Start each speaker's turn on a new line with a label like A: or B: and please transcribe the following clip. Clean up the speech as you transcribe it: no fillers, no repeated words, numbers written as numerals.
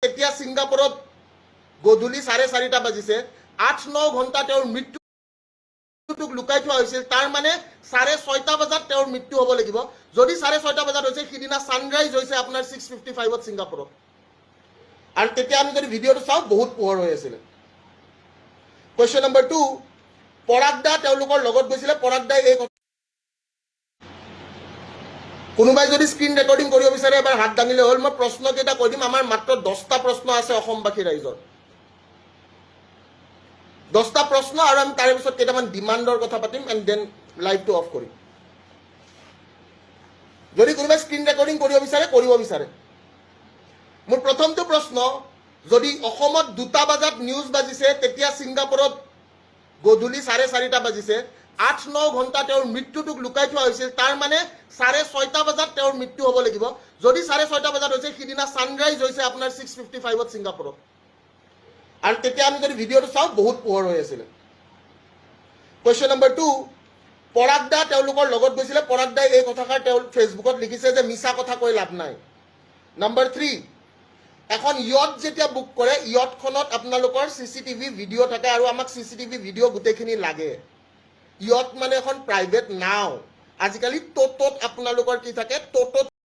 A: এতিয়া ছিংগাপুৰত গধূলি 4:30 বাজিছে 8-9 ঘণ্টা তেওঁৰ মৃত্যুটোক লুকাই থোৱা হৈছিল তাৰ মানে 6:30 বজাত তেওঁৰ মৃত্যু হ'ব লাগিব যদি 6:30 বজাত হৈছে সিদিনা সানৰাইজ হৈছে আপোনাৰ 6:55 ত ছিংগাপুৰত আৰু তেতিয়া আমি যদি ভিডিঅ'টো চাওঁ বহুত পোহৰ হৈ আছিল কোৱেশ্চন নম্বৰ 2 পৰাগদা তেওঁলোকৰ লগত গৈছিলে পৰাগদাই এই কোনোবাই যদি স্ক্ৰীন ৰেকৰ্ডিং কৰিব বিচাৰে এবাৰ হাত দাঙিলে হ'ল মই প্ৰশ্ন কেইটা কৈ দিম আমাৰ মাত্ৰ 10টা প্ৰশ্ন আছে অসমবাসী ৰাইজৰ 10টা প্ৰশ্ন আৰু আমি তাৰে পিছত কেইটামান ডিমাণ্ডৰ কথা পাতিম এণ্ড দেন লাইভটো অফ কৰিম যদি কোনোবাই স্ক্ৰীন ৰেকৰ্ডিং কৰিব বিচাৰে মোৰ প্ৰথমটো প্ৰশ্ন যদি অসমত 2টা বজাত নিউজ বাজিছে তেতিয়া ছিংগাপুৰত গধূলি 4:30 বাজিছে 8-9 ঘণ্টা তেওঁৰ মৃত্যুটোক লুকাই থোৱা হৈছিল তাৰ মানে 6:30 বজাত তেওঁৰ মৃত্যু হ'ব লাগিব যদি 6:30 বজাত হৈছে সিদিনা সানৰাইজ হৈছে আপোনাৰ 6:55 ত ছিংগাপুৰত আৰু তেতিয়া আমি যদি ভিডিঅ'টো চাওঁ বহুত পোহৰ হৈ আছিল কোৱেশ্চন নম্বৰ 2 পৰাগদা তেওঁলোকৰ লগত গৈছিলে পৰাগদাই এই কথাষাৰ তেওঁ ফেচবুকত লিখিছে যে মিছা কথা কৈ লাভ নাই নম্বৰ 3 এখন ইয়ট যেতিয়া বুক কৰে ইয়টখনত আপোনালোকৰ CCTV ভিডিঅ' থাকে আৰু আমাক CCTV ভিডিঅ' গোটেইখিনি লাগে ইয়ট মানে এখন প্ৰাইভেট নাও আজিকালি টোটোত আপোনালোকৰ কি থাকে টোটোত